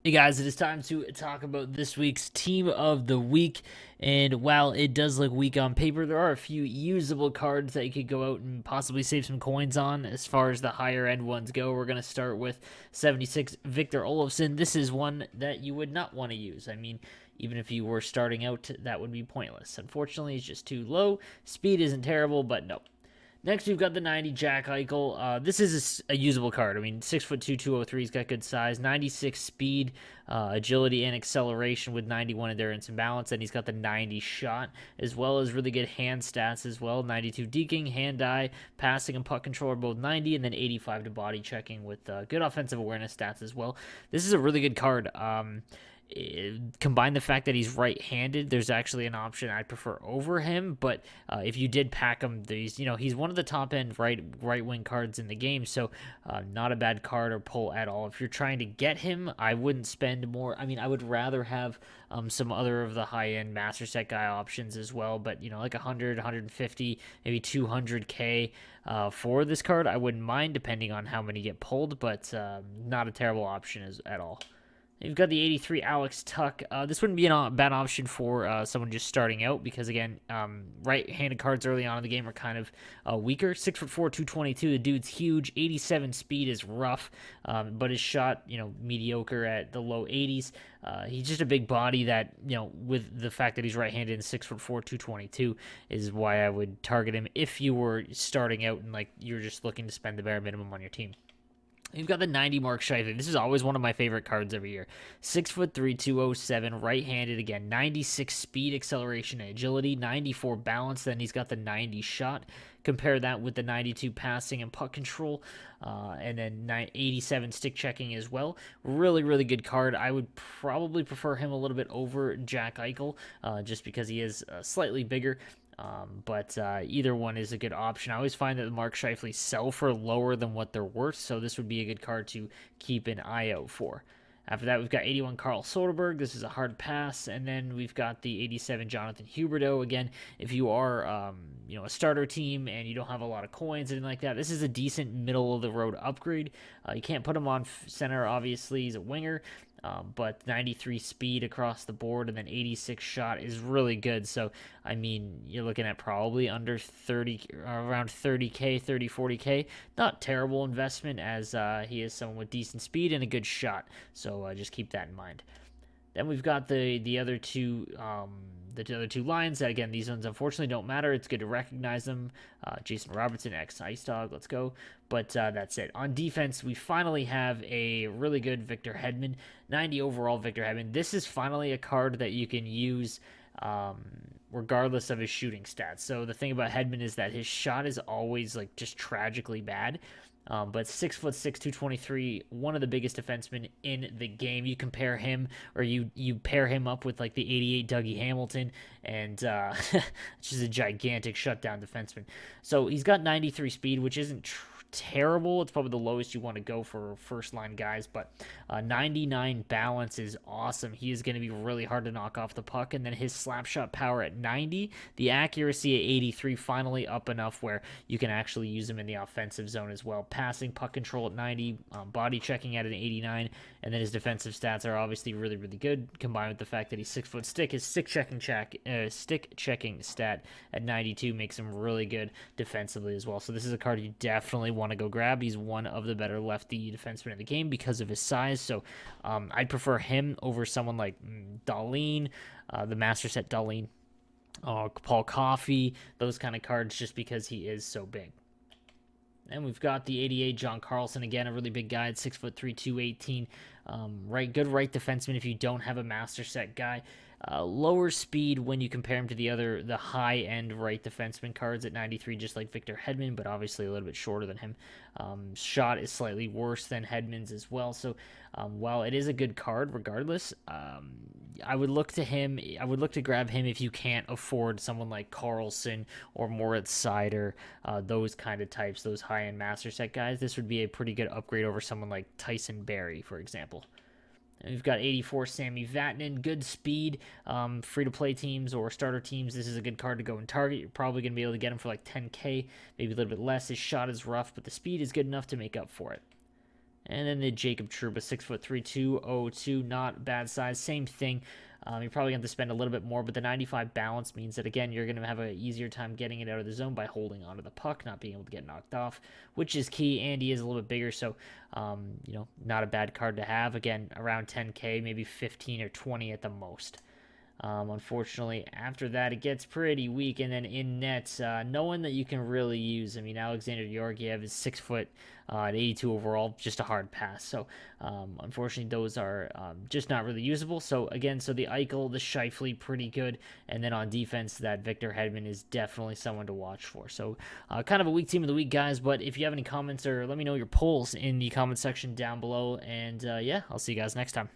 Hey guys, it is time to talk about this week's team of the week. And while it does look weak on paper, there are a few usable cards that you could go out and possibly save some coins on. As far as the higher end ones go, we're going to start with 76 Victor Olofsson. This is one that you would not want to use. I mean, even if you were starting out, that would be pointless. Unfortunately, it's just too low. Speed isn't terrible, but no. Next, we've got the 90 Jack Eichel. This is a usable card. I mean, 6'2", 203. He's got good size. 96 speed, agility, and acceleration with 91 endurance and balance. And he's got the 90 shot, as well as really good hand stats as well. 92 deking, hand-eye, passing, and puck control are both 90, and then 85 to body checking with good offensive awareness stats as well. This is a really good card. Combine the fact that he's right-handed, there's actually an option I'd prefer over him. But if you did pack him, he's one of the top end right wing cards in the game, so not a bad card or pull at all. If you're trying to get him, I wouldn't spend more. I mean, I would rather have some other of the high end master set guy options as well. But like 100, 150, maybe 200k for this card, I wouldn't mind depending on how many get pulled. But not a terrible option at all. You've got the 83 Alex Tuck. This wouldn't be a bad option for someone just starting out because, again, right-handed cards early on in the game are kind of weaker. 6'4", 222. The dude's huge. 87 speed is rough, but his shot, mediocre at the low 80s. He's just a big body that, with the fact that he's right-handed and 6'4", 222 is why I would target him if you were starting out and you're just looking to spend the bare minimum on your team. You've got the 90 Mark Scheifele. This is always one of my favorite cards every year. 6'3", 207, right-handed again. 96 speed, acceleration, and agility. 94 balance. Then he's got the 90 shot. Compare that with the 92 passing and puck control, and then 87 stick checking as well. Really, really good card. I would probably prefer him a little bit over Jack Eichel, just because he is slightly bigger. But either one is a good option. I always find that the Mark Scheifele sell for lower than what they're worth, so this would be a good card to keep an eye out for. After that, we've got 81 Carl Soderberg. This is a hard pass. And then we've got the 87 Jonathan Hubert. Again, if you are a starter team and you don't have a lot of coins and like that, this is a decent middle-of-the-road upgrade. You can't put him on center, obviously. He's a winger. But 93 speed across the board and then 86 shot is really good. So, I mean, you're looking at probably under 30, around 30K, 30, 40K. Not terrible investment as he is someone with decent speed and a good shot. So just keep that in mind. Then we've got the other two lines. Again, these ones unfortunately don't matter. It's good to recognize them. Jason Robertson, ex Ice Dog. Let's go. But that's it. On defense, we finally have a really good Victor Hedman, 90 overall Victor Hedman. This is finally a card that you can use regardless of his shooting stats. So the thing about Hedman is that his shot is always just tragically bad. But 6'6", 223, one of the biggest defensemen in the game. You compare him, or you pair him up with the 88 Dougie Hamilton, and just a gigantic shutdown defenseman. So he's got 93 speed, which isn't terrible. It's probably the lowest you want to go for first line guys, but 99 balance is awesome. He is going to be really hard to knock off the puck, and then his slap shot power at 90, the accuracy at 83, finally up enough where you can actually use him in the offensive zone as well. Passing, puck control at 90, body checking at an 89, and then his defensive stats are obviously really, really good, combined with the fact that he's 6 foot stick. His stick checking stat at 92 makes him really good defensively as well. So this is a card you definitely want to go grab. He's one of the better lefty defensemen in the game because of his size. So I'd prefer him over someone like Darlene, the master set Darlene, Paul Coffey, those kind of cards, just because he is so big. And we've got the 88 John Carlson, again, a really big guy at 6'3", 218. Good right defenseman if you don't have a master set guy. Lower speed when you compare him to the high-end right defenseman cards at 93, just like Victor Hedman, but obviously a little bit shorter than him. Shot is slightly worse than Hedman's as well. So while it is a good card regardless, I would look to grab him if you can't afford someone like Carlson or Moritz Seider, those kind of types, those high-end master set guys. This would be a pretty good upgrade over someone like Tyson Barrie, for example. And we've got 84 Sammy Vatanen, good speed, free-to-play teams or starter teams. This is a good card to go and target. You're probably going to be able to get him for 10K, maybe a little bit less. His shot is rough, but the speed is good enough to make up for it. And then the Jacob Trouba, 6'3", 202, not bad size. Same thing. You're probably going to spend a little bit more, but the 95 balance means that, again, you're going to have an easier time getting it out of the zone by holding onto the puck, not being able to get knocked off, which is key. And he is a little bit bigger, so, not a bad card to have. Again, around 10K, maybe 15 or 20 at the most. Unfortunately, after that, it gets pretty weak. And then in nets, no one that you can really use. I mean, Alexander Georgiev is 6 foot at 82 overall, just a hard pass. So, unfortunately, those are just not really usable. So, again, the Eichel, the Scheifele, pretty good. And then on defense, that Victor Hedman is definitely someone to watch for. So, kind of a weak team of the week, guys. But if you have any comments, or let me know your polls in the comment section down below. And yeah, I'll see you guys next time.